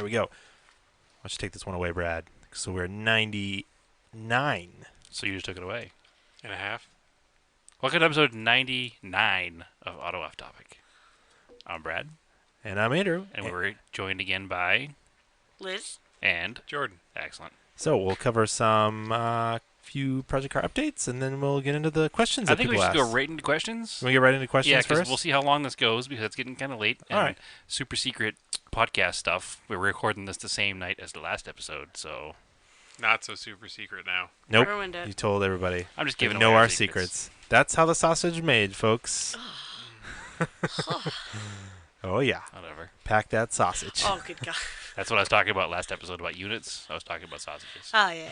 we go. Why don't you take this one away, Brad? So we're 99. So you just took it away. And a half. Welcome to episode 99 of Auto Off Topic. I'm Brad. And I'm Andrew. And we're joined again by... Liz. And... Jordan. Excellent. So we'll cover some few project car updates, and then we'll get into the questions that people ask. I think we should go right into questions. Can we get right into questions first? Yeah, first? because we'll see how long this goes, because it's getting kind of late. All right. Super secret podcast stuff. We're recording this the same night as the last episode, so... Not so super secret now. Nope. Everyone did. You told everybody. I'm just giving know away our secrets. That's how the sausage is made, folks. Oh, yeah. Whatever. Pack that sausage. Oh, good God. That's what I was talking about last episode about units. I was talking about sausages. Oh, yeah.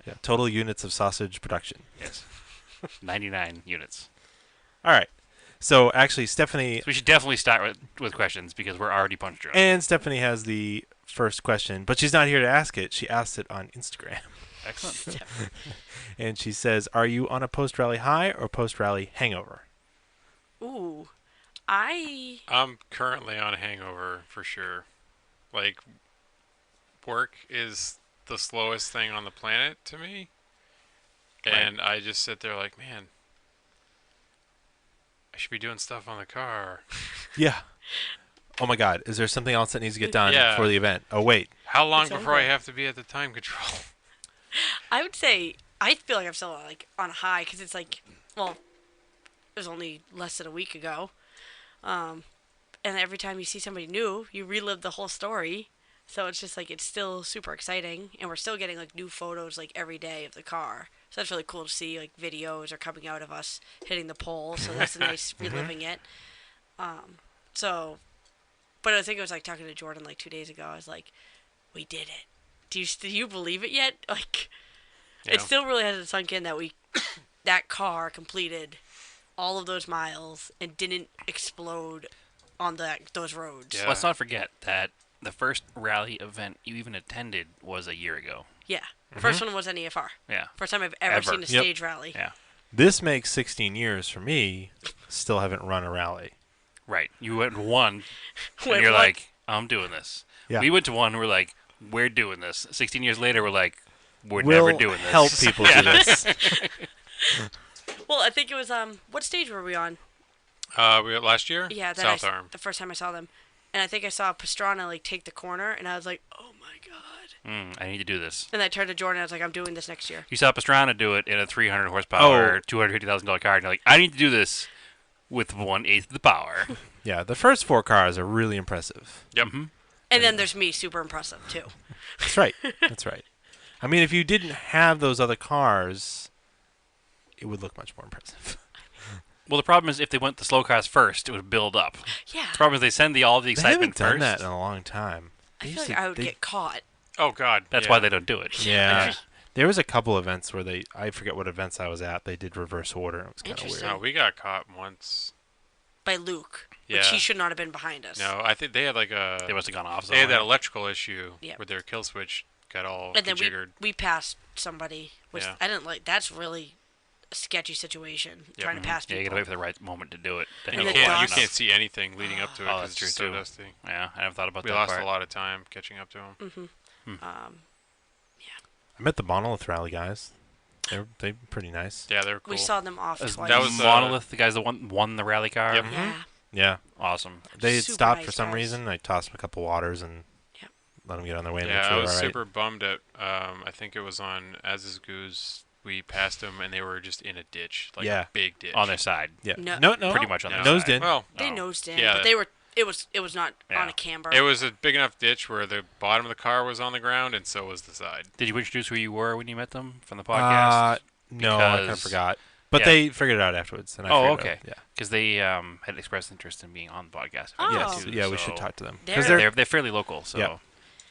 Yeah, total units of sausage production. Yes. 99 units. All right. So, actually, Stephanie... So we should definitely start with questions, because we're already punch drunk. And Stephanie has the first question, but she's not here to ask it. She asked it on Instagram. Excellent. And she says, are you on a post-rally high or post-rally hangover? Ooh. I'm currently on a hangover for sure. Like, work is the slowest thing on the planet to me. And I just sit there like, man, I should be doing stuff on the car. Yeah. Oh, my God. Is there something else that needs to get done Yeah. for the event? Oh, wait. How long before I Exactly. have to be at the time control? I would say, I feel like I'm still like on a high, because it's like, well, it was only less than a week ago. And every time you see somebody new, you relive the whole story. So it's just like, it's still super exciting. And we're still getting like new photos like every day of the car. So that's really cool to see. Like videos are coming out of us hitting the pole. So that's a nice reliving it. But I think I was like talking to Jordan like 2 days ago. I was like, we did it. Do you believe it yet? Like, Yeah. it still really hasn't sunk in that that car completed all of those miles and didn't explode on those roads. Yeah. Let's not forget that the first rally event you even attended was a year ago. Yeah. First one was an EFR. Yeah. First time I've ever seen a stage rally. Yeah. This makes 16 years for me. Still haven't run a rally. Right. You went and won, Wait, and you're what? like, I'm doing this. Yeah. We went to one, we're like, we're doing this. 16 years later, we're like, we're We'll never doing this. help people do this. Well, I think it was, what stage were we on? We went last year? Yeah, South Arm. the first time I saw them. And I think I saw Pastrana, like, take the corner, and I was like, oh my God. I need to do this. And I turned to Jordan, and I was like, I'm doing this next year. You saw Pastrana do it in a 300 horsepower, Oh. $250,000 car, and you're like, I need to do this with 1/8 of the power. Yeah, the first 4 cars are really impressive. Yep. And then there's me, super impressive, too. That's right. That's right. I mean, if you didn't have those other cars, it would look much more impressive. Well, the problem is if they went the slow cars first, it would build up. Yeah. The problem is they send all the They excitement haven't done first. that in a long time. I They feel used like to- I would they- get caught. Oh, God. That's yeah. why they don't do it. Yeah. There was a couple events where I forget what events I was at, they did reverse order. It was kind of Interesting. weird. No, we got caught once. By Luke. Yeah. Which he should not have been behind us. No, I think they had like a... They must have gone off They had that somewhere. electrical issue Yep. where their kill switch got all And then jiggered. we passed somebody, which Yeah. I didn't like. That's really a sketchy situation, trying to pass Yeah, people. you gotta wait for the right moment to do it. Then And you'll the go You fast dust. can't enough. see anything leading up to it Oh, because that's it's true, so too. dusty. Yeah, I haven't thought about We that lost part. a lot of time catching up to them. I met the Monolith Rally guys. They're pretty nice. Yeah, they were cool. We saw them off Is twice. That was, Monolith, the guys that won the rally car. Yep. Yeah. Yeah. Awesome. They had Super stopped nice for some guys. reason. I tossed them a couple waters and Yep. let them get on their way. And make Yeah, sure I they're was all right. super bummed at, I think it was on Az's Goose. We passed them and they were just in a ditch. Like Yeah. a big ditch. On their side. Yeah. No. Pretty much on No. their Nosed side. in. Well, They Oh. nosed in, Yeah. but they were. It was not Yeah. on a camber. it was a big enough ditch where the bottom of the car was on the ground and so was the side. Did you introduce who you were when you met them from the podcast? No, I kind of Because- forgot. But yeah. they figured it out afterwards. And I Oh, figured it okay. out. Yeah. Because they had expressed interest in being on the podcast. Oh. Yes. too, Yeah, we so- should talk to them. They're- Because They're fairly local, so Yeah.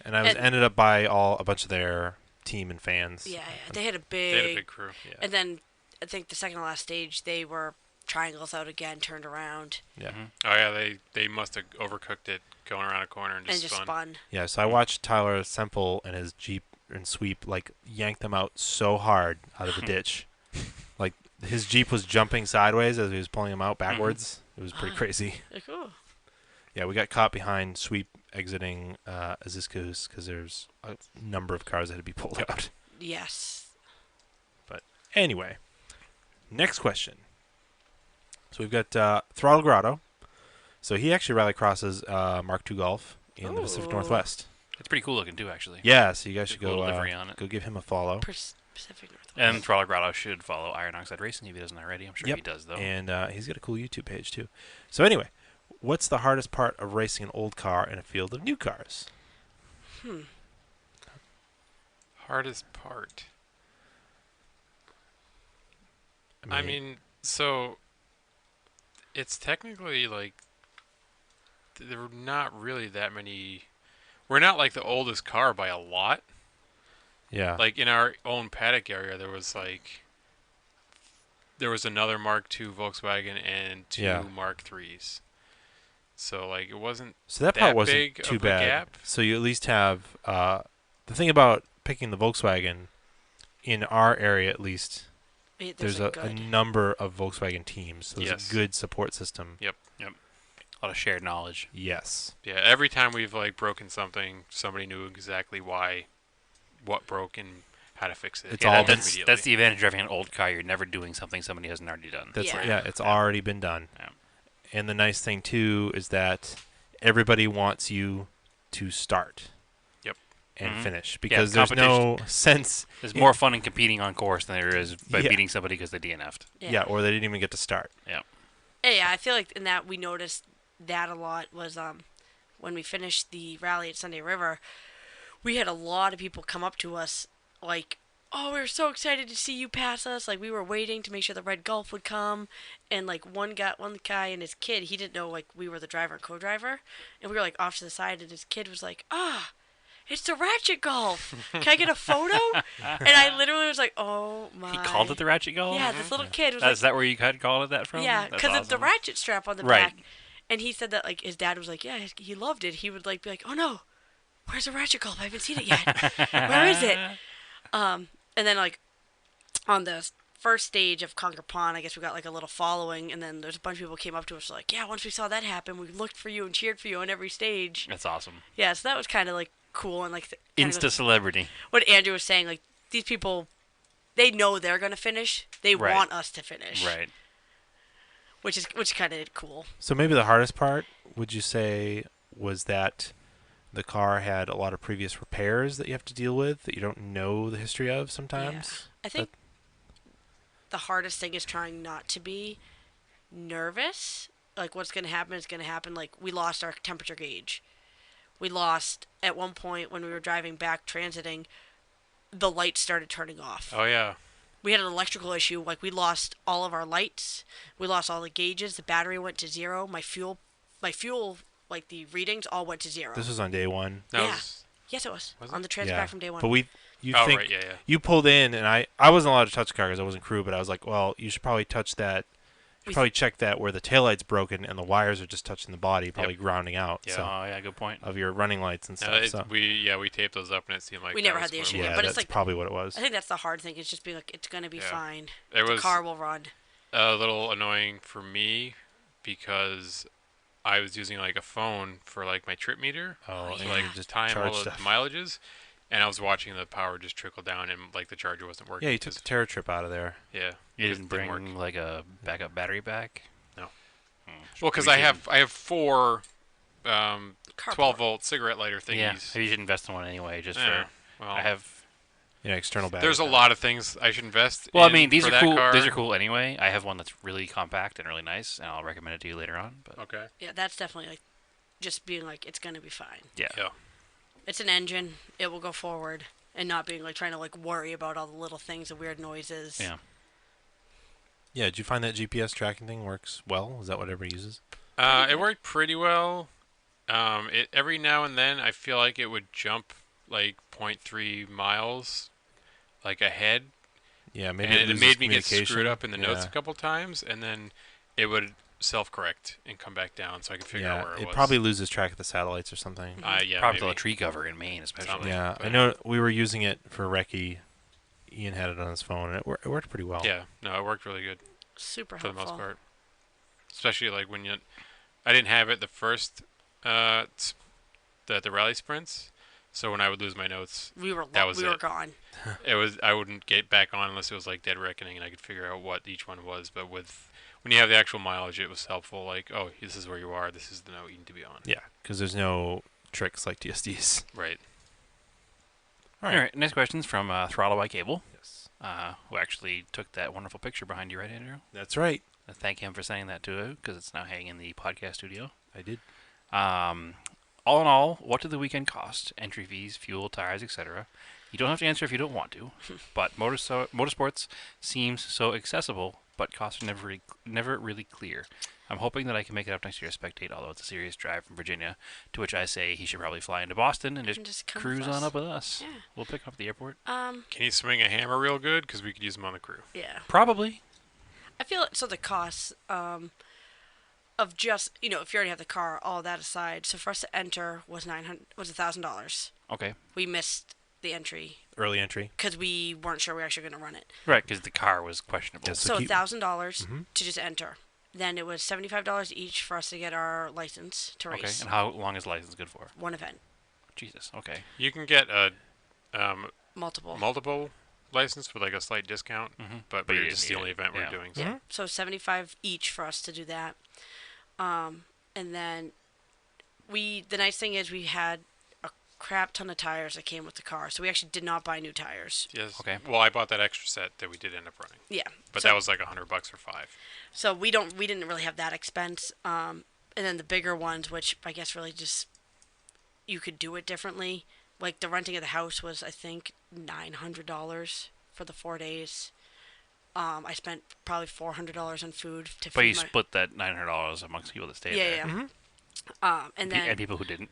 and I was And- ended up by a bunch of their team and fans. yeah, they had a They had a big crew. Yeah. And then I think the second to last stage, they were triangles out again, turned around, Yeah. Oh yeah, they must have overcooked it going around a corner and just, spun. Yeah, so I watched Tyler Semple and his Jeep and Sweep yank them out so hard out of the ditch. Like his Jeep was jumping sideways as he was pulling them out backwards. It was pretty crazy. Like, oh. Yeah, we got caught behind Sweep exiting Aziscus because there's a number of cars that had to be pulled out. Yes. But anyway, next question. So we've got Throttle Grotto. So he actually rallycrosses Mark II Golf in the Pacific Ooh. Northwest. It's pretty cool looking too, actually. Yeah, so you guys should Cool go livery on it. go give him a follow. Pacific Northwest. And Throttle Grotto should follow Iron Oxide Racing if he doesn't already. I'm sure Yep. he does, though. And he's got a cool YouTube page too. So anyway, what's the hardest part of racing an old car in a field of new cars? Hardest part. I mean, so it's technically like there are not really that many. We're not like the oldest car by a lot. yeah. Like in our own paddock area, there was another Mark II Volkswagen and two Yeah. Mark IIIs. So like it wasn't. So that part that wasn't big too of a bad. gap. So you at least have the thing about picking the Volkswagen in our area, at least. There's a good. number of Volkswagen teams. So there's Yes. a good support system. A lot of shared knowledge. Yes. Yeah, every time we've like broken something, somebody knew exactly what broke and how to fix it. It's all been- That's the advantage of driving an old car. You're never doing something somebody hasn't already done. That's Yeah. yeah. It's already been done. Yeah. And the nice thing too is that everybody wants you to start. Yep. And Mhm. finish because there's competition. no sense. There's more fun in competing on course than there is by Yeah. beating somebody because they DNF'd. Yeah. Or they didn't even get to start. Yeah, I feel like in that we noticed that a lot was when we finished the rally at Sunday River, we had a lot of people come up to us like, "Oh, we were so excited to see you pass us! Like we were waiting to make sure the red Golf would come." And like one guy and his kid, he didn't know like we were the driver and co-driver, and we were like off to the side, and his kid was like, "It's the Ratchet Golf. Can I get a photo?" And I literally was like, "Oh my!" He called it the Ratchet Golf? Yeah, this little kid was Is like, that where you had called it that from? yeah, That's because it's the awesome. ratchet strap on the Right. back. And he said that like his dad was like, yeah, he loved it. He would like be like, "Oh no, where's the Ratchet Golf? I haven't seen it yet. Where is it?" And then like on the first stage of Conquer Pond, I guess we got like a little following, and then there's a bunch of people came up to us like, "Yeah, once we saw that happen, we looked for you and cheered for you on every stage." That's awesome. Yeah, so that was kind of like cool and like kinda Insta celebrity. what Andrew was saying. Like these people, they know they're gonna finish. They Right. want us to finish. Right. Which is kind of cool. So maybe the hardest part, would you say, was that the car had a lot of previous repairs that you have to deal with that you don't know the history of sometimes? I think the hardest thing is trying not to be nervous. Like what's going to happen is going to happen. Like we lost our temperature gauge. We lost at one point when we were driving back transiting, the lights started turning off. Oh yeah. We had an electrical issue. Like we lost all of our lights. We lost all the gauges. The battery went to zero. My fuel, like the readings all went to zero. This was on day one. That Yeah. was. Yes, it was. Was On it? the transit back from day one. But you Oh think right, yeah. you pulled in, and I wasn't allowed to touch the car because I wasn't crew, but I was like, well, you should probably touch that. You should probably check that where the taillight's broken and the wires are just touching the body, probably grounding out. Yeah. So, Oh, yeah, good point. of your running lights and No, stuff. So. we taped those up and it seemed like We that never was had the what it issue was. yet, Yeah, but that's it's like probably what it was. I think that's the hard thing. Is just being like, it's gonna be Yeah. fine. It The was car will run. a little annoying for me because I was using like a phone for like my trip meter, Oh, to, and like you just time all charge the stuff. mileages, and I was watching the power just trickle down and like the charger wasn't working. Yeah, you took the Terra trip out of there. Yeah. You it didn't didn't bring work. like a backup battery back? No. Hmm. Well, because Maybe I you have 4 Carport. 12-volt cigarette lighter should- Yeah, thingies. maybe you should invest in one anyway, just Yeah, for. well, I have. Yeah, external battery. there's a lot of things I should invest Well, I in mean, these for are that cool. car. These are cool anyway. I have one that's really compact and really nice, and I'll recommend it to you later on. But Okay. Yeah, that's definitely like just being like, it's gonna be fine. yeah, Yeah. It's an engine. It will go forward, and not being like trying to like worry about all the little things, the weird noises. Yeah. Yeah, did you find that GPS tracking thing works well? Is that what everybody uses? It worked pretty well. It every now and then I feel like it would jump like 0.3 miles, like ahead, Yeah, maybe and it it loses made me get communication. screwed up in the notes Yeah. a couple times, and then it would self-correct and come back down, so I could figure out where it it was. probably loses track of the satellites or something. Yeah, probably maybe. a tree cover in Maine, especially. Something. Yeah, I but- know we were using it for recce. Ian had it on his phone, and it worked pretty well. Yeah, no, it worked really good Super for the helpful. most part. Especially like when I didn't have it the first, the at the rally sprints. So when I would lose my notes, We were that was we were it. gone. I wouldn't get back on unless it was like Dead Reckoning and I could figure out what each one was. But when you have the actual mileage, it was helpful. Like, oh, this is where you are. This is the note you need to be on. Yeah, because there's no tricks like TSDs. Right. All right. Next question's from Throttle by Cable, Yes. who actually took that wonderful picture behind you, right, Andrew? That's right. I thank him for sending that to us because it's now hanging in the podcast studio. I did. All in all, what did the weekend cost? Entry fees, fuel, tires, etc. You don't have to answer if you don't want to, but motorsports seems so accessible, but costs are never really clear. I'm hoping that I can make it up next year to spectate, although it's a serious drive from Virginia, to which I say he should probably fly into Boston and just come cruise with us. on up with us. Yeah. We'll pick him up at the airport. Can you swing a hammer real good? Because we could use him on the crew. Yeah. Probably. I feel so. The costs of just if you already have the car, all that aside. So for us to enter was $1,000. Okay. We missed the entry Early entry. because we weren't sure we were actually going to run it. Right, because the car was questionable. Yes. So keep- $1,000 Mhm. to just enter. Then it was $75 each for us to get our license to Okay, race. and how long is the license good for? One event, Jesus, okay. You can get a multiple. multiple license with like a slight discount, Mhm. but But you it's didn't just the need only it. event Yeah. we're doing. Yeah. So 75 each for us to do that. And then the nice thing is we had a crap ton of tires that came with the car. So we actually did not buy new tires. Yes. Okay. Well, I bought that extra set that we did end up running, Yeah. but so, that was like $100 for 5. So we didn't really have that expense. And then the bigger ones, which I guess really just you could do it differently. Like the renting of the house was I think $900 for the 4 days. I spent probably $400 on food to But you feed my split that $900 amongst people that stayed there. yeah. Mhm. And And then people who didn't.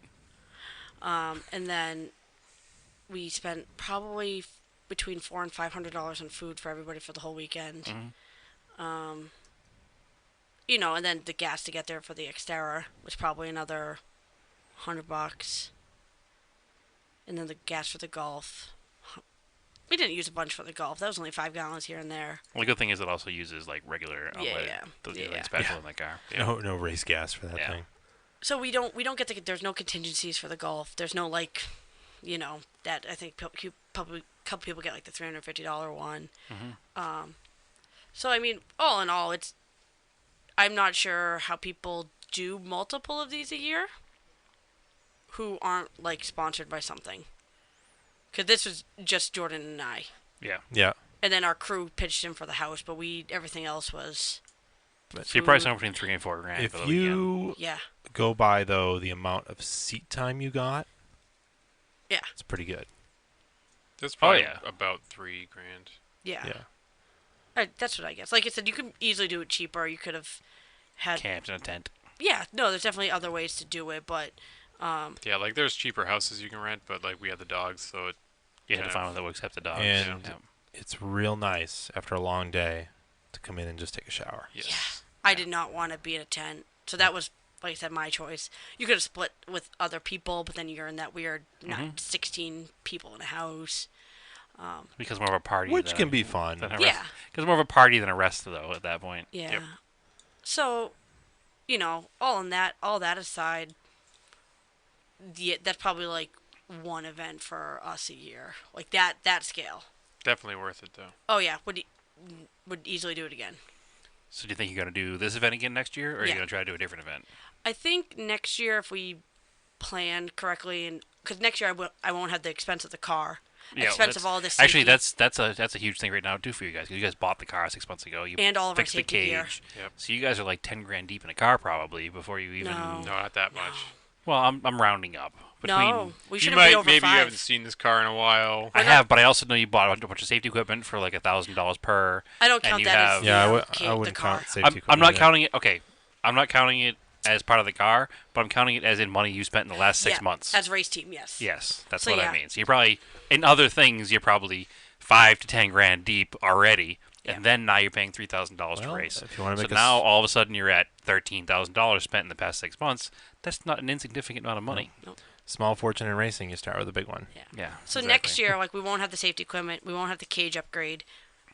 and then we spent probably between $400 and $500 on food for everybody for the whole weekend. Mhm. And then the gas to get there for the Xterra was probably another $100, and then the gas for the Golf. We didn't use a bunch for the Golf. That was only 5 gallons here and there. Well, the good thing is it also uses like regular unleaded. yeah. There's Yeah, nothing yeah. special in that car. Yeah. No race gas for that Yeah. thing. So we don't get there's no contingencies for the Golf. There's no that I think probably a couple people get like the $350 one. Mhm. So I mean, all in all, I'm not sure how people do multiple of these a year who aren't like sponsored by something. Because this was just Jordan and I, Yeah. Yeah. and then our crew pitched in for the house, but everything else was So you're probably somewhere between $3,000 and $4,000 for If the weekend. you yeah. go by though the amount of seat time you got, Yeah. it's pretty good. That's probably yeah. about $3,000. Yeah. Yeah. That's what I guess. Like I said, you could easily do it cheaper. You could have had. Camped in a tent. Yeah, no, there's definitely other ways to do it, but Yeah, like there's cheaper houses you can rent, but like we had the dogs, so You had to Yeah. find one that would accept the dogs. And Yeah. it's real nice after a long day to come in and just take a shower. yes. I did not want to be in a tent. So that was, like I said, my choice. You could have split with other people, but then you're in that weird, not 16 people in a house. Because more of a party. Which than can be fun. Than a Yeah. Because more of a party than a rest, though, at that point. Yeah. Yep. So, all that aside, that's probably like one event for us a year. Like that scale. Definitely worth it though. Oh yeah, would easily do it again. So do you think you're going to do this event again next year, or are you Yeah. going to try to do a different event? I think next year if we plan correctly, and because next year I won't have the expense of the car, expense of all this safety, Actually, that's a huge thing right now too for you guys. 'Cause you guys bought the car 6 months ago. You and all of our fixed the safety gear. cage. Yep. So you guys are like $10,000 deep in a car probably before you even. No. No, not that much. Well, I'm rounding up. No, we You should have might been over maybe you 5. haven't seen this car in a while. I have, but I also know you bought a bunch of safety equipment for like $1,000 per. I don't and count you that have- as Yeah, the I wouldn't car. count safety I'm equipment not either. counting it. Okay, I'm not counting it as part of the car, but I'm counting it as in money you spent in the last 6 Yeah, months. as race team. Yes. Yes, that's So, what yeah. I mean. So you're probably in other things. You're probably $5,000 to $10,000 deep already, and then now you're paying $3,000 to Well, race. if you want to So make now all of a sudden you're at $13,000 spent in the past 6 months. That's not an insignificant amount of money. small fortune in racing, you start with a big one. Yeah. So exactly. next year, like we won't have the safety equipment, we won't have the cage upgrade,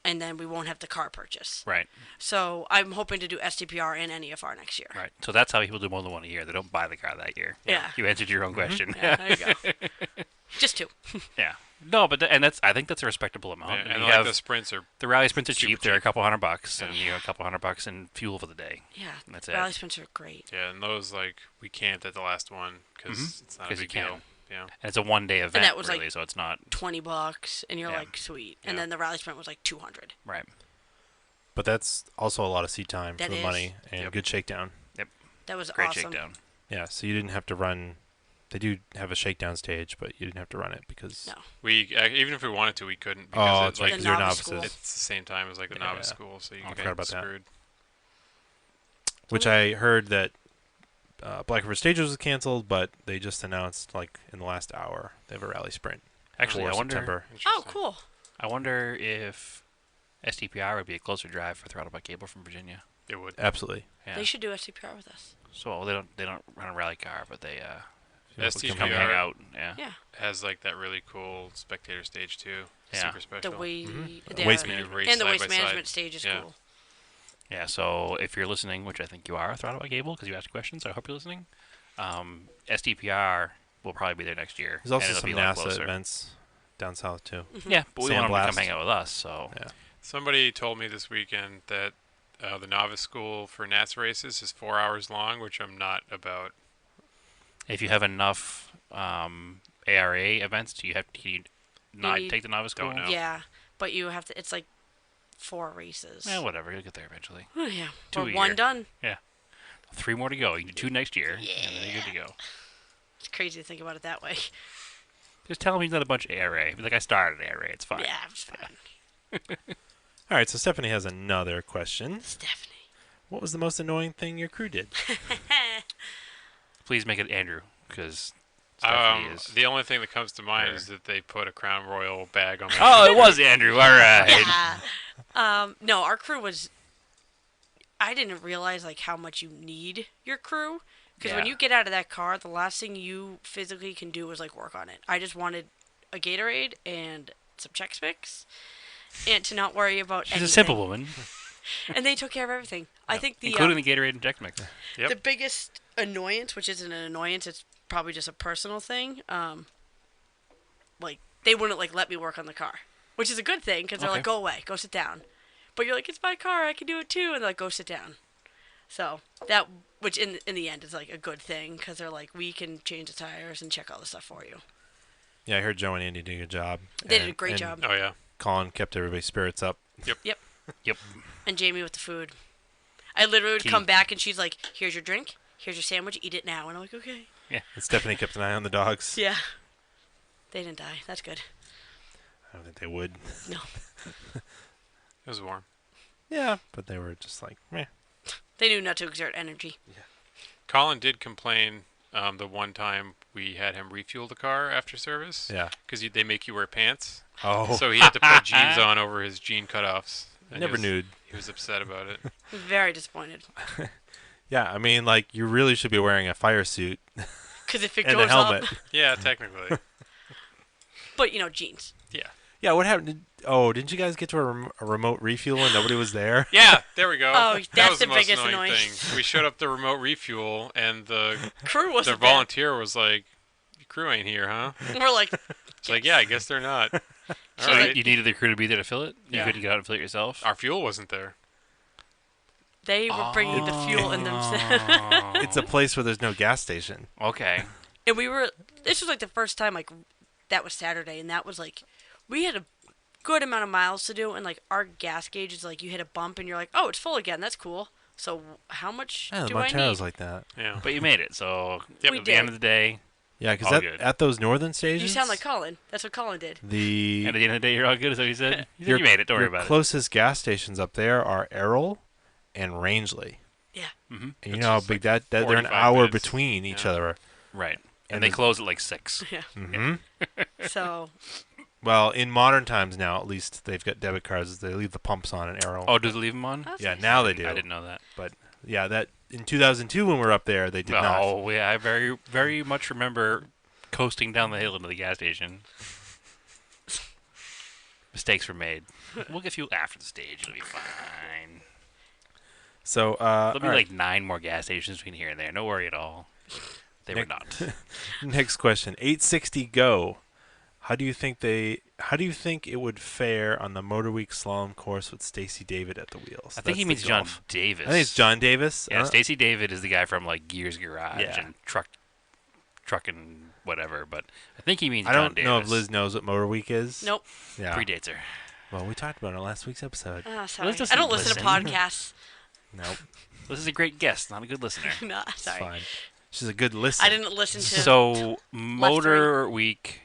and then we won't have the car purchase. Right. So I'm hoping to do STPR and NEFR next year. Right. So that's how people do more than one a year. They don't buy the car that year. Yeah. You answered your own question. Yeah, there you go. Just 2. Yeah. No, but I think that's a respectable amount. And you like have the sprints are the rally sprints are super cheap. They're a cheap. couple $100, and you have a couple $100 in fuel for the day. Yeah. And that's it. Rally sprints are great. yeah, and those like we camped at the last one because it's not a 'Cause you big deal. can. Yeah. And it's a one-day event, that was, really, like, so it's not $20, and you're Yeah. like, sweet. And Yeah. then the rally sprint was like 200. right. But that's also a lot of seat time That for the is. money and Yep. good shakedown. That was Great awesome. shakedown. Yeah, so you didn't have to run. They do have a shakedown stage, but you didn't have to run it because No. We even if we wanted to, we couldn't Oh, because that's it's right, like The 'cause you're novice novices. school. it's the same time as like the novice Yeah. school, so you I get forgot about that. screwed. which I heard that Black River Stages was canceled, but they just announced like in the last hour they have a rally sprint Actually, for I wonder. September. Oh, Interesting. cool. I wonder if STPR would be a closer drive for Throttle by Cable from Virginia. It would. Absolutely. Yeah. They should do STPR with us. So they don't run a rally car, but they STPR come hang out. Yeah. Yeah. has like that really cool spectator stage too. Yeah. Super special. The way The yeah, waste management. Race and the side waste by side. management stage is Yeah. cool. Yeah. So if you're listening, which I think you are, Throttle by Cable, because you asked questions, I hope you're listening. STPR will probably be there next year. There's also and it'll some be a lot NASA closer. events down south too. Yeah, but we want them to come Sandblast. hang out with us. So Yeah. Somebody told me this weekend that the novice school for Nats races is 4 hours long, which I'm not about. if you have enough ARA events, do you have to not need- take the novice school? Don't know. Yeah, but you have to. It's like 4 races. Yeah, whatever. You'll get there eventually. Oh, yeah. 2 We're a one year. done. 3 more to go. You can do 2 next year, and then you're good to go. It's crazy to think about it that way. Just tell him he's not a bunch of ARA. Be like, I started ARA. It's fine. Yeah, it's fine. All right, so Stephanie has another question. Stephanie. What was the most annoying thing your crew did? Please make it Andrew, because Stephanie is. The only thing that comes to mind Her. is that they put a Crown Royal bag on my Oh, it was Andrew. All right. Yeah. No, our crew was. I didn't realize like how much you need your crew because when Yeah. you get out of that car, the last thing you physically can do is like work on it. I just wanted a Gatorade and some Chex Mix, and to not worry about She's anything. a simple woman, And they took care of everything. I think including the Gatorade and Chex Mix. Yep. the biggest annoyance, which isn't an annoyance, it's probably just a personal thing. Like they wouldn't like let me work on the car, which is a good thing because they're Okay. like, "Go away, go sit down." But you're like, "It's my car, I can do it too," and they're like, "Go sit down." So that, which in the end is like a good thing because they're like, "We can change the tires and check all the stuff for you." Yeah, I heard Joe and Andy did a good job. They did a And- great and job. Oh yeah. Colin kept everybody's spirits up. Yep. And Jamie with the food. I literally would Key. come back and she's like, "Here's your drink. Here's your sandwich. Eat it now." And I'm like, "Okay." And Stephanie kept an eye on the dogs. Yeah. They didn't die. That's good. I don't think they would. No. It was warm. Yeah, but they were just like, meh. They knew not to exert energy. Colin did complain the one time we had him refuel the car after service. Yeah. Because they make you wear pants. Oh, So he had to put jeans on over his jean cutoffs. and never he was, nude. He was upset about it. Very disappointed. Yeah, I mean, like, you really should be wearing a fire suit Because if it and goes a helmet. up, Yeah, technically. but jeans. Yeah. Yeah, what happened? Didn't you guys get to a remote refuel and nobody was there? Yeah, there we go. Oh, that that's was the most biggest annoying annoyance. thing. We showed up the remote refuel, and the Crew wasn't volunteer was like, "Your crew ain't here, huh?" there. We're like, It's like, yeah, I guess they're not. All So right. you needed the crew to be there to fill it? You Yeah. couldn't get out and fill it yourself? Our fuel wasn't there. they were bringing the fuel in themselves. It's a place where there's no gas station. Okay. And this was like the first time, like, that was Saturday, and that was like, we had a good amount of miles to do, and like, our gas gauge is like, you hit a bump, and you're like, oh, it's full again, that's cool. So, how much Yeah, the do I Montero's need? like that. Yeah. But you made it, so Yep. We at the end did. of the day, Yeah, All because good. at those northern stations, You sound like Colin. That's what Colin did. the and at the end of the day, you're all good, is that what you said? You said your- you made it, don't worry your about closest gas stations up there are Errol and Rangeley. Yeah. it. Mm-hmm. And you Which know how is big like they're an 45 hour minutes. between each Yeah. other. Right. And And they the- close at like 6. Yeah. Mm-hmm. So, Well, in modern times now, at least they've got debit cards. They leave the pumps on in Errol. Oh, do they leave them on? that's yeah, nice. now they do. I didn't know that. But yeah, that in 2002 when we were up there, they did not. Oh, yeah, I very, very much remember coasting down the hill into the gas station. Mistakes were made. We'll get fuel after the stage. It'll be fine. So There'll be all right. like 9 more gas stations between here and there. No worry at all. They were not. Next question. 860 Go. How do you think it would fare on the Motor Week slalom course with Stacy David at the wheels? I think he means John Davis. I think it's John Davis. Yeah, Stacy David is the guy from like Gears Garage Yeah. and trucking whatever. But I think he means I John don't Davis. know if Liz knows what Motor Week is. Nope. Yeah. Predates her. Well, we talked about it in last week's episode. Oh, sorry. Liz doesn't I don't listen to listen. podcasts. Nope. This is a great guest, not a good listener. No, It's sorry. fine. She's a good listener. I didn't listen to. So Motor Week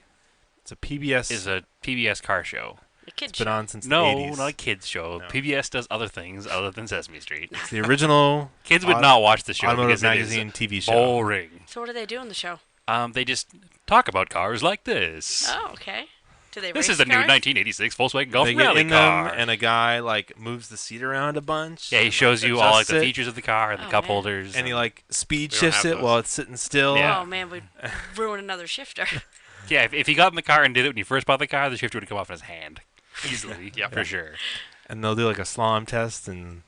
It's a PBS. is a PBS car show. the kids It's been show. on since No, the 80s. not a kids show. No. PBS does other things other than Sesame Street. It's the original Kids would not watch the show automotive because it is magazine TV show. boring. So what do they do on the show? They just talk about cars like this. Oh, okay. Do they This race is the new cars? 1986 Volkswagen Golf They get Rally in car. them, and a guy like moves the seat around a bunch. Yeah, he and, shows like, you all like the adjusts it, features of the car and the Oh, cup man. holders. and he like speed We don't shifts have it those. while it's sitting still. Yeah. Oh man, we'd ruin another shifter. yeah, if he got in the car and did it when he first bought the car, the shifter would come off in his hand easily. Yeah, for sure. And they'll do like a slalom test, and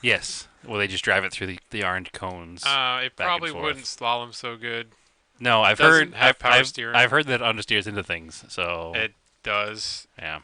Yes. Well, they just drive it through the orange cones. It back and probably forth. wouldn't slalom so good. No, I've doesn't heard have power I've steering. I've heard that it understeers into things. So It does, yeah,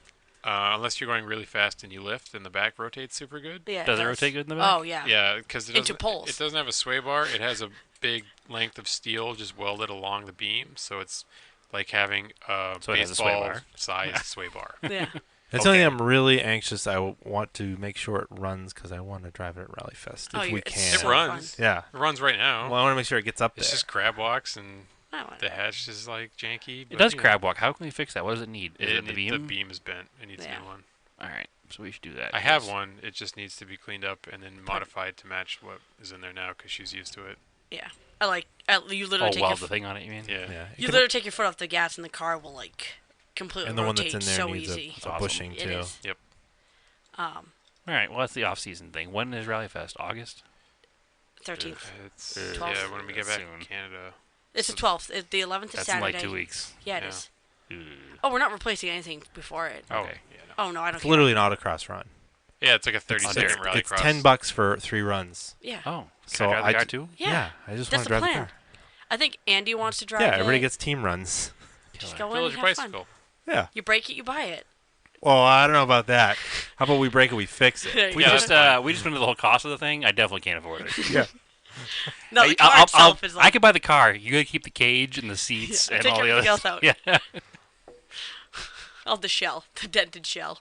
unless you're going really fast and you lift, and the back rotates super good. Yeah. does it rotate good in the back? Oh yeah. Yeah, because it Into doesn't. poles. It doesn't have a sway bar. It has a big length of steel just welded along the beam, so it's like having a So it has a sway bar. baseball-sized sway bar. Yeah. it's Okay. something I'm really anxious. I want to make sure it runs because I want to drive it at Rally Fest Oh, if we it's can. It so runs. Yeah. It runs right now. Well, I want to make sure it gets up It's there. just crab walks, and I want the hatch is like janky. It but, does you know, crab walk. How can we fix that? What does it need? Is it the beam? The beam is bent. It needs a Yeah. new one. All right, so we should do that. I have Yes. one. It just needs to be cleaned up and then modified to match what is in there now because she's used to it. Yeah. I like. You Oh, literally take your. weld the thing on it. You mean? Yeah. Yeah. You literally take your foot off the gas, and the car will like completely and the one rotate that's in there so needs easy. a awesome. bushing It too. is. Yep. All right. Well, that's the off-season thing. When is Rally Fest? August. 13th. It's 12th. yeah. When we get back Soon. to Canada. It's the 12th. The 11th is That's Saturday. in like 2 weeks. Yeah, it Yeah. is. Ooh. Oh, we're not replacing anything before it. Oh. Okay. Yeah. No. Oh no, I don't It's care. literally an autocross run. Yeah. It's like a 30-second It's- rally It's cross. $10 for 3 runs. Yeah. Oh, So can I drive the I car ju- too? Yeah. I just That's want to the drive the plan. car. I think Andy wants to drive Yeah, it. everybody gets team runs. Just Killer. go Fill in out and your have fun. bicycle. Yeah. You break it, you buy it. Well, I don't know about that. How about we break it, we fix it? There you We go. just we just went into the whole cost of the thing. I definitely can't afford it. Yeah. No, the car itself is I like. could buy the car. You gotta keep the cage and the seats Yeah, and take all the everything other else out. Yeah. Oh, the shell, the dented shell.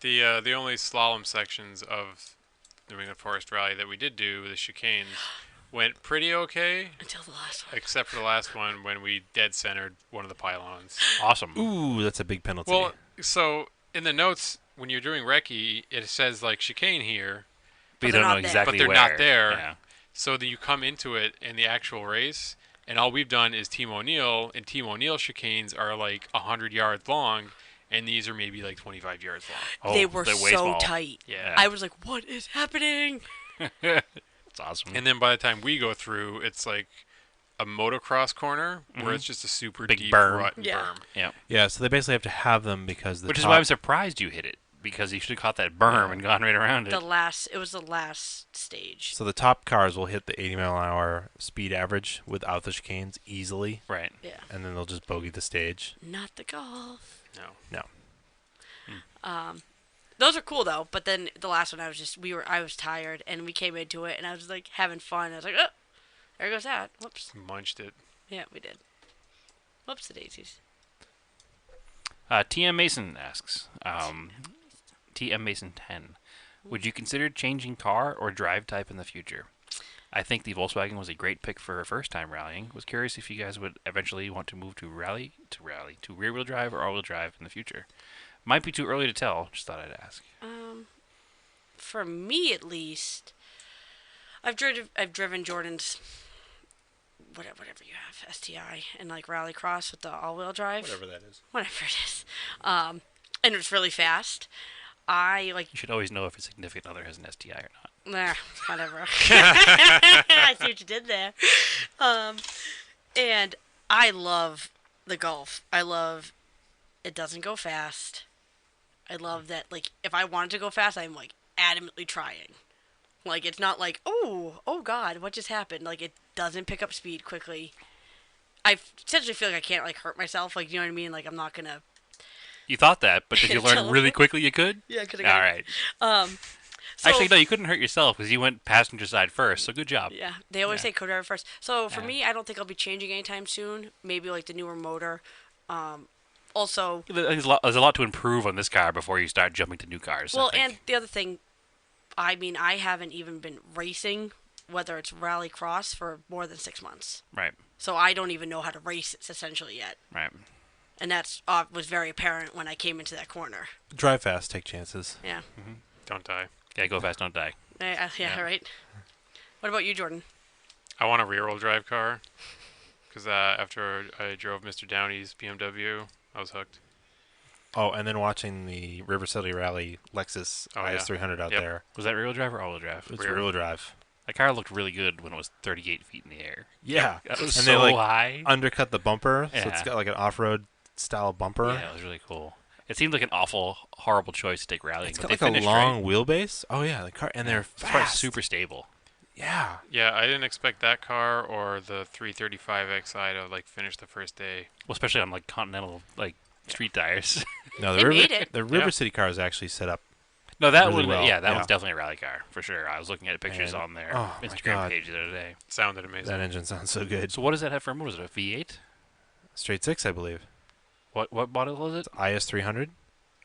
The only slalom sections of New England Forest Rally that we did do, the chicanes, went pretty okay, Until the last one. except for the last one when we dead centered one of the pylons. Awesome. Ooh, that's a big penalty. Well, so in the notes when you're doing recce, it says like chicane here, But you they're don't know not there. exactly but they're where. not there. Yeah. So that you come into it in the actual race, and all we've done is Team O'Neill, and Team O'Neill chicanes are like 100 yards long, and these are maybe like 25 yards long. Oh, They were they're way so small. tight. Yeah. I was like, what is happening? It's awesome. And then by the time we go through, it's like a motocross corner where it's just a super Big deep berm. rut and Yeah. berm. yeah. yeah, so they basically have to have them because the Which is top, why I'm surprised you hit it because you should have caught that berm and gone right around it. It was the last stage. So the top cars will hit the 80-mile-an-hour speed average without the chicanes easily, Right. Yeah. and then they'll just bogey the stage. Not the golf. No. No. Those are cool though, but then the last one I was tired and we came into it and I was like having fun. I was like, oh, there goes that. Whoops. Munched it. Yeah, we did. Whoops the daisies. TM Mason asks, TM Mason 10, would you consider changing car or drive type in the future? I think the Volkswagen was a great pick for first time rallying. Was curious if you guys would eventually want to move to rear wheel drive or all wheel drive in the future. Might be too early to tell. Just thought I'd ask. For me at least, I've driven Jordan's whatever you have, STI and like rallycross with the all-wheel drive. that is. Whatever it is. And it's really fast. I like You should always know if a significant other has an STI or not. Nah, whatever. I see what you did there. And I love the Golf. I love it doesn't go fast. I love that, like, if I wanted to go fast, I'm, like, adamantly trying. Like, it's not like, oh God, what just happened? Like, it doesn't pick up speed quickly. I essentially feel like I can't, like, hurt myself. Like, you know what I mean? Like, I'm not gonna... You thought that, but did you learn really quickly you could? Yeah, because I All got right. So, Actually, no, you couldn't hurt yourself because you went passenger side first, so good job. yeah, they always say co-driver first. So, for Yeah. me, I don't think I'll be changing anytime soon. Maybe, like, the newer motor. Also... There's a lot to improve on this car before you start jumping to new cars. Well, and the other thing, I mean, I haven't even been racing, whether it's rally cross, for more than 6 months. Right. So I don't even know how to race essentially yet. Right. And that's was very apparent when I came into that corner. Drive fast, take chances. Yeah. Don't die. Yeah, go fast, don't die. Yeah, right. What about you, Jordan? I want a rear-wheel drive car. Because after I drove Mr. Downey's BMW, I was hooked. Oh, and then watching the River City Rally Lexus yeah. IS300 out Yep. there. Was that rear-wheel drive or all-wheel drive? It's rear-wheel drive. That car looked really good when it was 38 feet in the air. Yeah. That was And so they, like, high. Undercut the bumper, so it's Yeah. got like an off-road style bumper. Yeah, it was really cool. It seemed like an awful, horrible choice to take rallying. It's but got they like a finished long right. wheelbase. Oh yeah, the car, and they're It's probably fast. super stable. Yeah. Yeah, I didn't expect that car or the 335xi to like finish the first day. Well, especially on like Continental like street tires. No, They made it. the River Yeah. City car is actually set up. No, that Really one, well, yeah, that yeah. one's definitely a rally car for sure. I was looking at pictures And- on their oh my Instagram God. page the other day. Sounded amazing. That engine sounds so good. So what does that have for a motor? Is it a V8? Straight six, I believe. What model is it? IS300,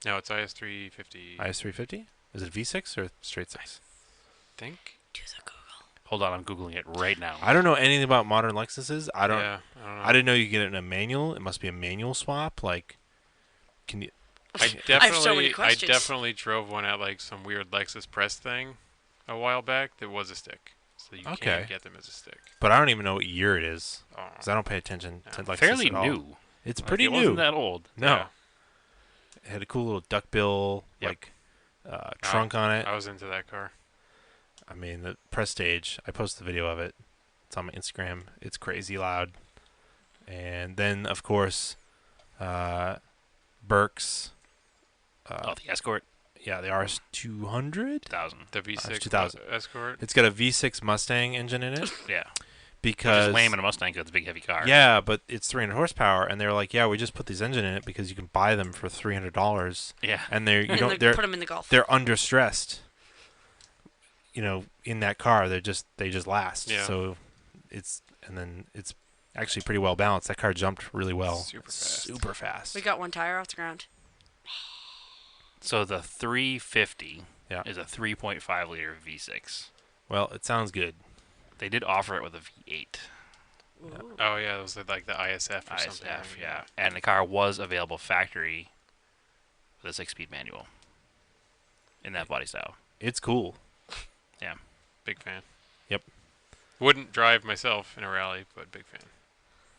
No, it's IS350. IS350. Is it V6 or straight six? think. Do the Google. Hold on, I'm googling it right now. I don't know anything about modern Lexuses. I don't. Yeah, I don't know. I didn't know you could get it in a manual. It must be a manual swap. Like, can you? I I have so many definitely, I questions. definitely drove one at like some weird Lexus press thing a while back that was a stick. So you Okay. can't get them as a stick. But I don't even know what year it is Oh. because I don't pay attention to Lexus Fairly at all. new. It's Like, pretty it new. wasn't that old. No. Yeah. It had a cool little duckbill Yep. like trunk on it. I was into that car. I mean, the press stage. I posted the video of it. It's on my Instagram. It's crazy loud. And then, of course, Burke's. Oh, the Escort Yeah, the RS200. 2000. The V6 2000. Escort. It's got a V6 Mustang engine in it Yeah. Which because is lame in a Mustang because it's a big heavy car. yeah, but it's 300 horsepower, and they're like, yeah, we just put this engine in it because you can buy them for $300, Yeah. and they're you And don't they they're put them in the Golf. they're under stressed. You know, in that car, they just last. Yeah. So it's actually pretty well balanced. That car jumped really well. Super fast. Super fast. We got one tire off the ground. So the 350 Yeah. is a 3.5 liter V6. Well, it sounds good. They did offer it with a V8. Ooh. Oh yeah, it was like the ISF or something. ISF, yeah. And the car was available factory with a 6-speed manual in that body style. It's cool. Big fan. Yep. Wouldn't drive myself in a rally, but big fan.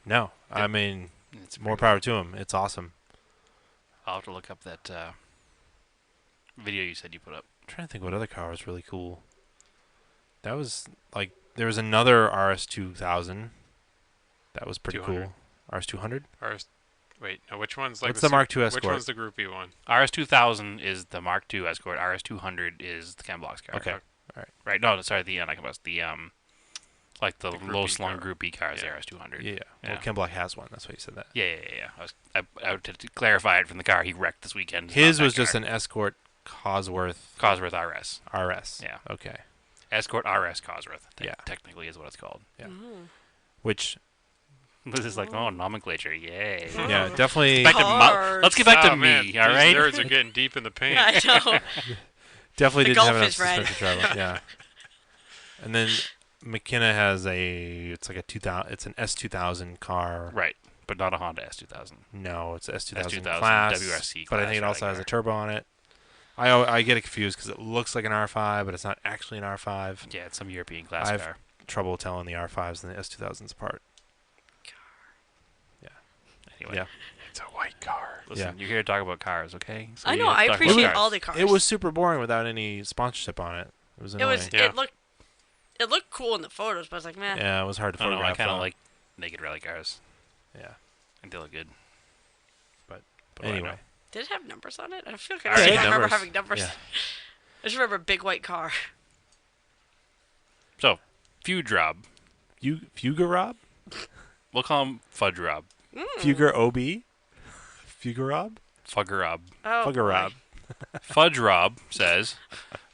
No, I Yep. mean, It's more pretty power to him. It's awesome. I'll have to look up that video you said you put up. I'm trying to think what other car was really cool. That was like there was another RS2000. That was pretty 200. cool. RS200. Wait, no, which one's like What's the Mark II Which Escort? one's the groupie one? RS2000 is the Mark II Escort. RS200 is the Ken Block's car. Okay. Right. No, sorry, the not Ken Block's. The like the The groupie low slung car. groupie cars, Yeah. the RS200. Yeah. Yeah. Well, Ken Block has one. That's why you said that. Yeah. I to clarify it from the car he wrecked this weekend. His was just an Escort Cosworth Cosworth RS. RS. Yeah. Okay. Escort RS Cosworth. Yeah. Technically is what it's called. Yeah. Ooh. Which This is like, oh, nomenclature. Yay. yeah, definitely Back to Cars. let's get back to Oh, man, me, all these right? nerds are getting deep in the paint. Yeah, I know. definitely The didn't have Golf enough is red. suspension travel. Yeah. And then McKenna has it's like a 2000. It's an S2000 car. Right, but not a Honda S2000. No, it's S2000 S2000 class. WRC but I class think it also rally has a car. turbo on it. I get it confused because it looks like an R5, but it's not actually an R5. Yeah, it's some European class I've- car. Trouble telling the R5s and the S2000s apart. Anyway, Yeah. It's a white car. listen, you're here to talk about cars, okay? So I you know. have to I talk about appreciate cars. all the cars. It was super boring without any sponsorship on it. It was It annoying. was. Yeah. It looked cool in the photos, but I was like, man. Yeah, it was hard to I don't know. I photograph. kind of though. like naked rally cars. Yeah. I think they look good. But what do I anyway, know? Did it have numbers on it? I feel like Yeah, I it don't had remember numbers. having numbers. Yeah. I just remember a big white car. So, Fudge Rob. Fugger Rob? We'll call him Fudge Rob. Fugger OB? Fugger Rob? Fugger Rob. Oh, Fugger boy. Rob. Fudge Rob says,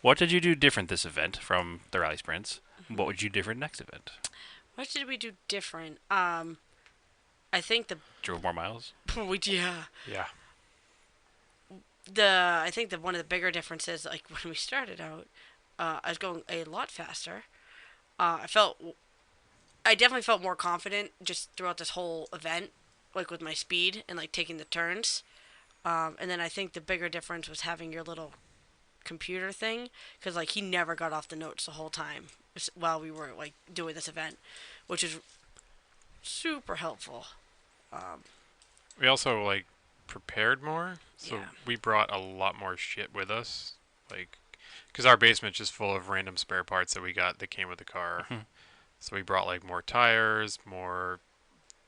"What did you do different this event from the rally sprints? What would you do different next event? What did we do different? I think Drove more miles? yeah. Yeah. I think that one of the bigger differences, like when we started out, I was going a lot faster. I definitely felt more confident just throughout this whole event, like with my speed and like taking the turns. And then I think the bigger difference was having your little computer thing, because like he never got off the notes the whole time while we were like doing this event, which is super helpful. We also like prepared more, so Yeah. we brought a lot more shit with us, like because our basement's just full of random spare parts that we got that came with the car. So we brought like more tires, more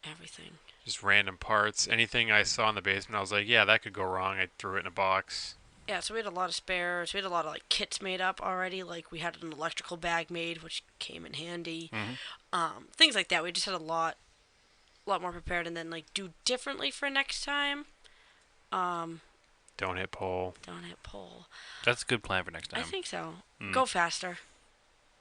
Everything. just random parts. Anything I saw in the basement, I was like, yeah, that could go wrong. I threw it in a box. Yeah, so we had a lot of spares. We had a lot of like kits made up already. Like we had an electrical bag made, which came in handy. Things like that. We just had a lot more prepared, and then like do differently for next time. Don't hit pole. Don't hit pole. That's a good plan for next time. I think so. Go faster.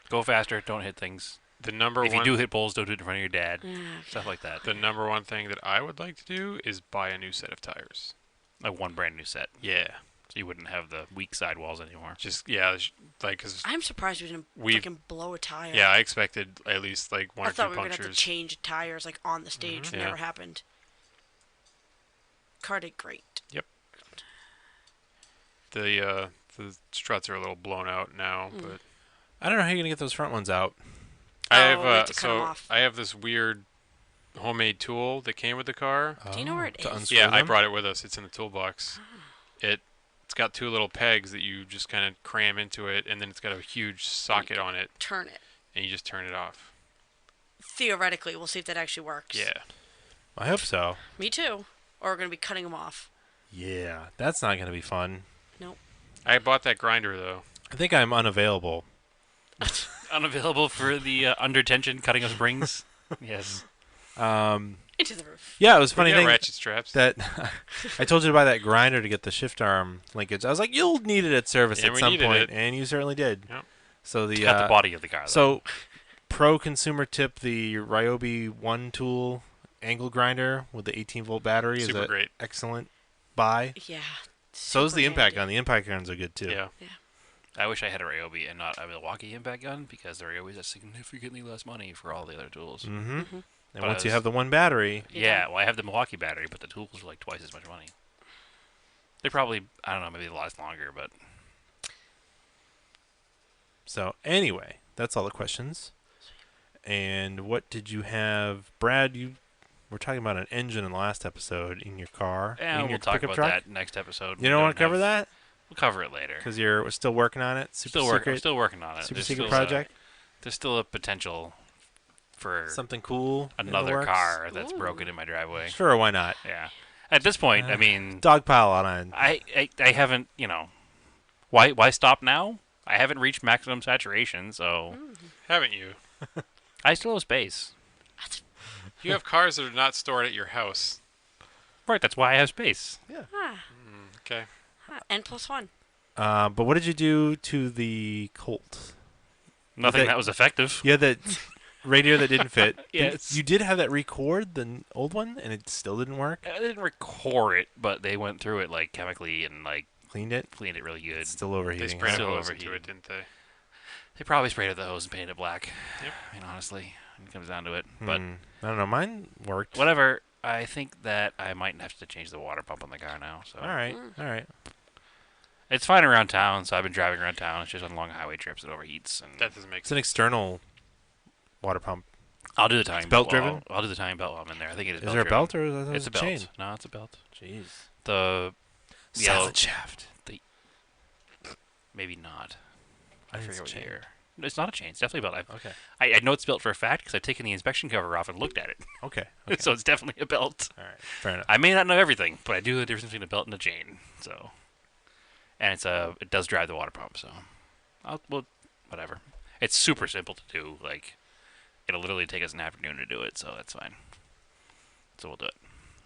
Go faster, don't hit things. The number If one. you do hit poles, don't do it in front of your dad. Yeah. Stuff like that. The number one thing that I would like to do is buy a new set of tires. Like one brand new set. Yeah. So you wouldn't have the weak sidewalls anymore. Just yeah, like because I'm surprised we didn't We've- fucking blow a tire. yeah, I expected at least like one I or thought two we were gonna have to punctures. change tires like on the stage. Yeah. Never happened. Car did great. The struts are a little blown out now, but I don't know how you're going to get those front ones out. I have we have to cut 'em so off. I have this weird homemade tool that came with the car. Do you know where it to is? unscrew Yeah, I them? brought it with us. It's in the toolbox. It's got two little pegs that you just kind of cram into it, and then it's got a huge socket on it, Turn it. and you just turn it off. Theoretically, we'll see if that actually works. Yeah. I hope so. Me too. Or we're gonna be cutting them off. Yeah, that's not going to be fun. I bought that grinder though. I think I'm unavailable. Unavailable for the under tension cutting of springs. Yes. Into the roof. Yeah, it was a funny We got thing ratchet straps. that I told you to buy that grinder to get the shift arm linkage. I was like, you'll need it at service Yeah, at we some needed point, it. and you certainly did. Yep. So the Cut the body of the car, though. So, pro consumer tip: the Ryobi One Tool angle grinder with the 18-volt battery is Super an great. excellent buy. Yeah. So is the super impact handy. gun. The impact guns are good too. Yeah. I wish I had a Ryobi and not a Milwaukee impact gun, because the Ryobi is significantly less money for all the other tools. Mm-hmm. And But once you I was- have the one battery, Yeah, well, I have the Milwaukee battery, but the tools are like twice as much money. They probably, I don't know, maybe they'll last longer, but so anyway, that's all the questions. And what did you have, Brad? You were talking about an engine in the last episode in your car. yeah, in we'll your talk pickup about truck? that next episode. You don't want to cover that We'll cover it later. because you're still working on it. Super I'm secret, still working on it. super There's secret still project. There's still a potential for Something cool. in the another works? car that's Ooh. broken in my driveway. Sure, why not? Yeah. At this point, I mean, Dog pile on it. I haven't, why stop now? I haven't reached maximum saturation, so Haven't you? I still have space. You have cars that are not stored at your house. Right, that's why I have space. Okay. N+1. But what did you do to the Colt? Nothing that- that was effective. You had that radio that didn't fit. Yes. You did have that record, the old one, and it still didn't work? I didn't record it, but they went through it like chemically and like Cleaned it? cleaned it really good. It's still They overheating. sprayed a Still hose into overheating. it, didn't they? They probably sprayed it with the hose and painted it black. Yep. I mean, honestly, when it comes down to it. But I don't know. Mine worked. whatever. I think that I might have to change the water pump on the car now. So All right. All right. it's fine around town. So I've been driving around town. It's just on long highway trips it overheats, and That doesn't make It's an sense. external water pump. I'll do the timing belt belt. driven? I'll do the timing belt while I'm in there. I think it is. Is there a belt belt or is that It's a a belt. chain? No, it's a belt. Jeez. The yellow, Silent shaft. maybe not. I think forget it's what chain. year. It's not a chain. It's definitely a belt. Okay. I know it's built for a fact because I've taken the inspection cover off and looked at it. Okay. So it's definitely a belt. All right. Fair enough. I may not know everything, but I do know the difference between a belt and a chain. So, and it does drive the water pump. So, whatever. It's super simple to do. Like, it'll literally take us an afternoon to do it. So that's fine. So we'll do it.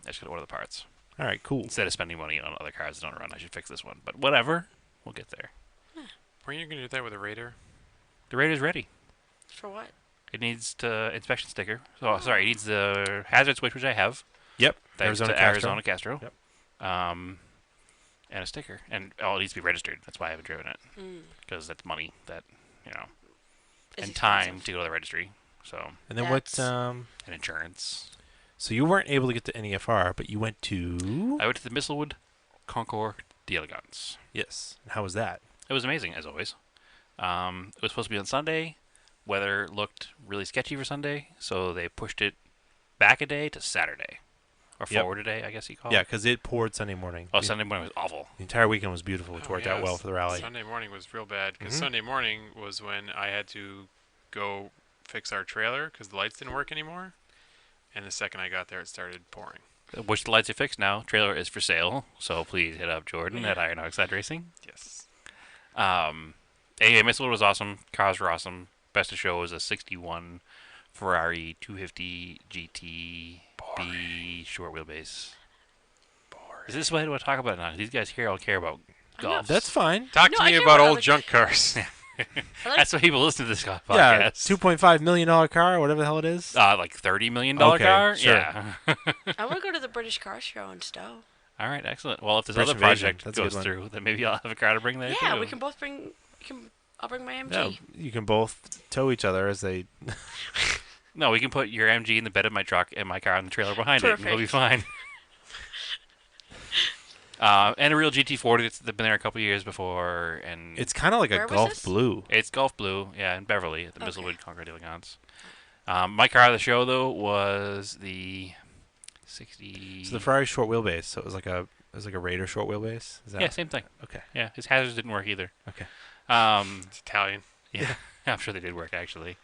I just gotta order the parts. All right. Cool. Instead of spending money on other cars that don't run, I should fix this one. But whatever. We'll get there. Weren't you going to do that with a Raider? The Raider's ready. For what? It needs the inspection sticker. Oh, sorry. It needs the hazard switch, which I have. Yep. Thanks to Arizona Castro. Yep. And a sticker. And it needs to be registered. That's why I haven't driven it. Because that's money that, It's and time expensive. to go to the registry. So, And then That's- and insurance. So you weren't able to get to NEFR, but you went to. I went to the Mistlewood Concours d'Elegance. Yes. And how was that? It was amazing, as always. It was supposed to be on Sunday. Weather looked really sketchy for Sunday, so they pushed it back a day to Saturday. Or Yep. forward a day, I guess you call Yeah, it. because it poured Sunday morning. Oh, Sunday morning was awful. The entire weekend was beautiful, which Oh, worked out yeah, well for the rally. Sunday morning was real bad because Mhm. Sunday morning was when I had to go fix our trailer because the lights didn't work anymore. And the second I got there, it started pouring. Which the lights are fixed now. Trailer is for sale, so please hit up Jordan Yeah. at Iron Oxide Racing. Yes. Mistlewood was awesome. Cars were awesome. Best of show was a 61 Ferrari 250 GTB short wheelbase. Is this what I want to talk about now? These guys here all care about golf. That's fine. Talk No, to I me care about about old other- junk cars. I like- That's why people listen to this podcast. Yeah, $2.5 million car, whatever the hell it is. Like $30 million Okay, car? sure. Yeah. I want to go to the British Car Show in Stowe. All right, excellent. Well, if this British other Invasion, project that's a good goes one. through, then maybe I'll have a car to bring there Yeah, too. we can both bring. I'll bring my MG. No, you can both tow each other as they. No, we can put your MG in the bed of my truck and my car on the trailer behind it, and it'll be fine. And a real GT40 that's been there a couple years before, and It's kind of like Where a was Golf this? Blue. it's Golf Blue, yeah, in Beverly at the Okay. Mistlewood Concours d'Elegance. My car of the show though was the 60. So the Ferrari short wheelbase. So it was like a Raider short wheelbase. Is that Yeah, same thing. Okay. Yeah, his hazards didn't work either. Okay. It's Italian. Yeah, I'm sure they did work actually.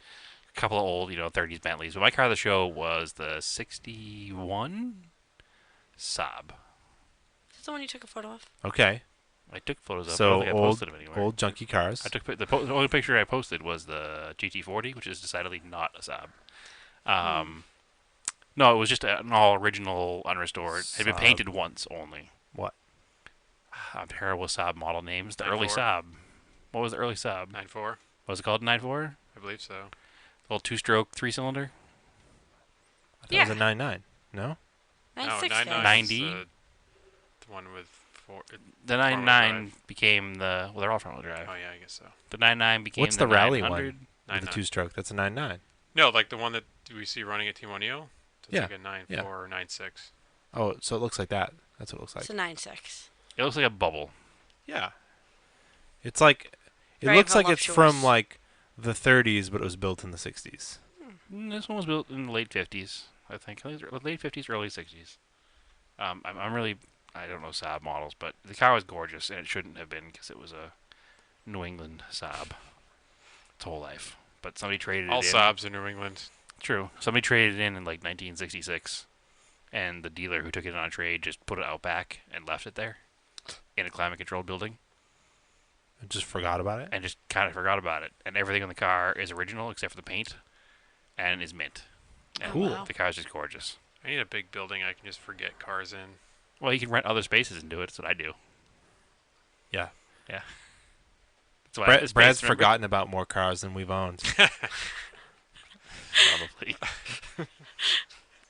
A couple of old, 30s Bentleys, but my car of the show was the 61 Saab. That's the one you took a photo of. Okay. I took photos of. I So don't think I old, posted them anywhere. old junky cars. I took the only picture I posted was the GT40, which is decidedly not a Saab. No, it was just an all original, unrestored. It had been Saab. painted once only. What? I'm terrible with Saab model names. The early 9.4. Saab. What was the early Saab? 9.4, What was it called? 9.4? I believe so. Little two-stroke, three-cylinder. I thought it was a 9.9. No. 96 no, 9.9 guys. 90? is the one with four. The Front-wheel 9.9 became the. Well, they're all front-wheel drive. Oh yeah, I guess so. The 9.9 became What's the rally one? 900. With the 9.9. two-stroke. That's a 9.9. No, like the one that we see running at Team O'Neill. So it's Yeah, like a 9.4 yeah. or 9.6. Oh, so it looks like that. That's what it looks like. It's a 96. It looks like a bubble. Yeah. It's like it Very looks like it's from voluptuous. like the 30s, but it was built in the 60s. This one was built in the late 50s, I think. I think it was late 50s, early 60s. I'm really, I don't know Saab models, but the car was gorgeous, and it shouldn't have been because it was a New England Saab its whole life. But somebody traded All it in. Saabs in New England. True. Somebody traded it in like 1966, and the dealer who took it on a trade just put it out back and left it there in a climate-controlled building, I just forgot about it. and just kind of forgot about it. And everything on the car is original except for the paint, and is mint. And Cool. wow. The car's just gorgeous. I need a big building I can just forget cars in. Well, you can rent other spaces and do it. That's what I do. Yeah. Yeah. That's why I have the space, Brad's remember? forgotten about more cars than we've owned. Probably.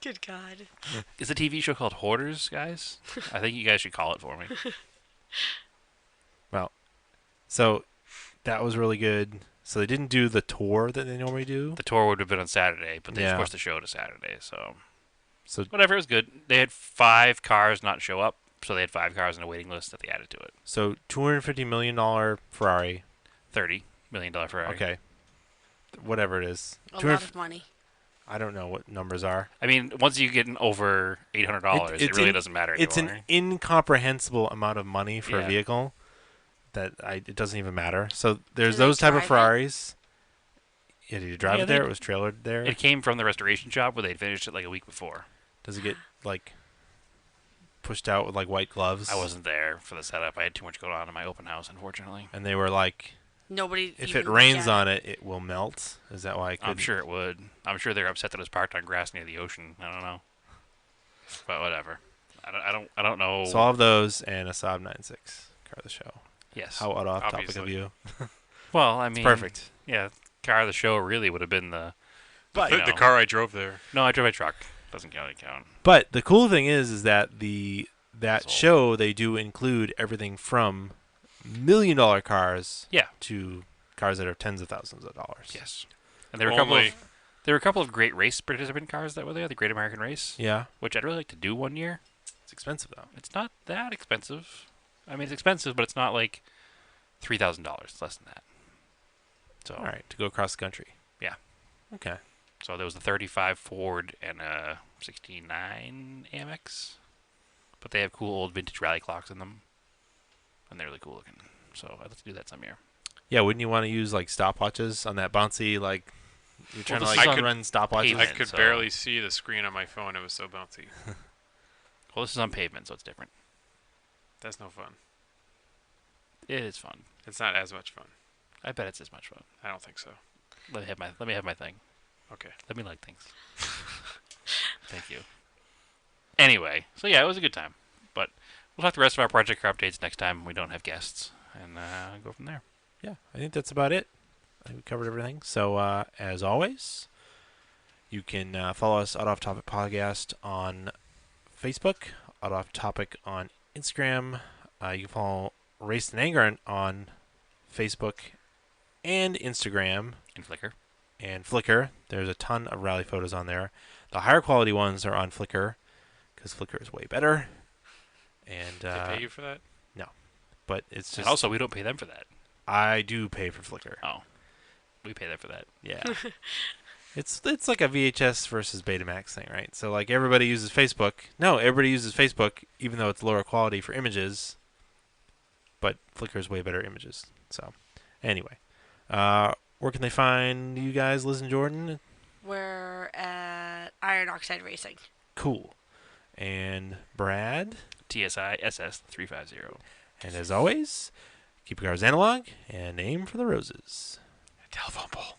Good God. Is the TV show called Hoarders, guys? I think you guys should call it for me. So that was really good. So they didn't do the tour that they normally do. The tour would have been on Saturday, but they Yeah. just pushed the show to Saturday. So So whatever, it was good. They had 5 cars not show up, so they had 5 cars on a waiting list that they added to it. $250 million Ferrari. $30 million Ferrari. Okay. Whatever it is. A lot of money. I don't know what numbers are. I mean, once you get over $800, it it's really an- doesn't matter It's anymore. an incomprehensible amount of money for a Yeah. vehicle that it doesn't even matter. So there's Do they those type of drive it? Ferraris. Yeah, did you drive Yeah, it there? they- It was trailered there. It came from the restoration shop where they'd finished it like a week before. Does it get like pushed out with like white gloves? I wasn't there for the setup. I had too much going on in my open house, unfortunately. And they were like, Nobody. if even it looked rains at on it, it will melt. Is that why? I'm sure it would. I'm sure they're upset that it was parked on grass near the ocean. I don't know, but whatever. I don't know. So all of those and a Saab 9.6 car of the show. Yes. How off topic of Obviously. you? Well, I mean, Perfect. Yeah, car of the show really would have been the. But you The know. car I drove there. No, I drove my truck. Doesn't count. But the cool thing is that that So- show they do include everything from $1 million cars Yeah. to cars that are tens of thousands of dollars. Yes. And there were a couple of great race participant cars that were there. The Great American Race, Yeah, which I'd really like to do one year. it's expensive though. It's not that expensive. I mean, it's expensive, but it's not like $3,000. It's less than that. So, All right, to go across the country. Yeah. Okay. So there was a 35 Ford and a 69 Amex, but they have cool old vintage rally clocks in them, and they're really cool looking. So I'd like to do that some year. Yeah, wouldn't you want to use like stopwatches on that bouncy like you're trying this to is like on run stopwatches? pavement. I could so- barely see the screen on my phone. It was so bouncy. Well, this is on pavement, so it's different. That's no fun. It is fun. It's not as much fun. I bet it's as much fun. I don't think so. Let me have my thing. Okay. Let me like things. Thank you. Anyway, so yeah, it was a good time. But we'll talk the rest of our project car updates next time we don't have guests, and go from there. Yeah, I think that's about it. I think we covered everything. So as always, you can follow us at Off Topic Podcast on Facebook, at Off Topic on Instagram. You can follow Race and Anger on Facebook and Instagram And Flickr. and Flickr. There's a ton of rally photos on there. The higher quality ones are on Flickr because Flickr is way better. And Did they pay you for that? but it's And just also, we don't pay them for that. I do pay for Flickr. Oh, we pay them for that. Yeah. It's like a VHS versus Betamax thing, right? So like everybody uses Facebook. No, everybody uses Facebook even though it's lower quality for images. But Flickr is way better images. So anyway, where can they find you guys, Liz and Jordan? We're at Iron Oxide Racing. Cool. And Brad. TSI SS 350. And as always, keep your cars analog and aim for the roses. Telephone pole.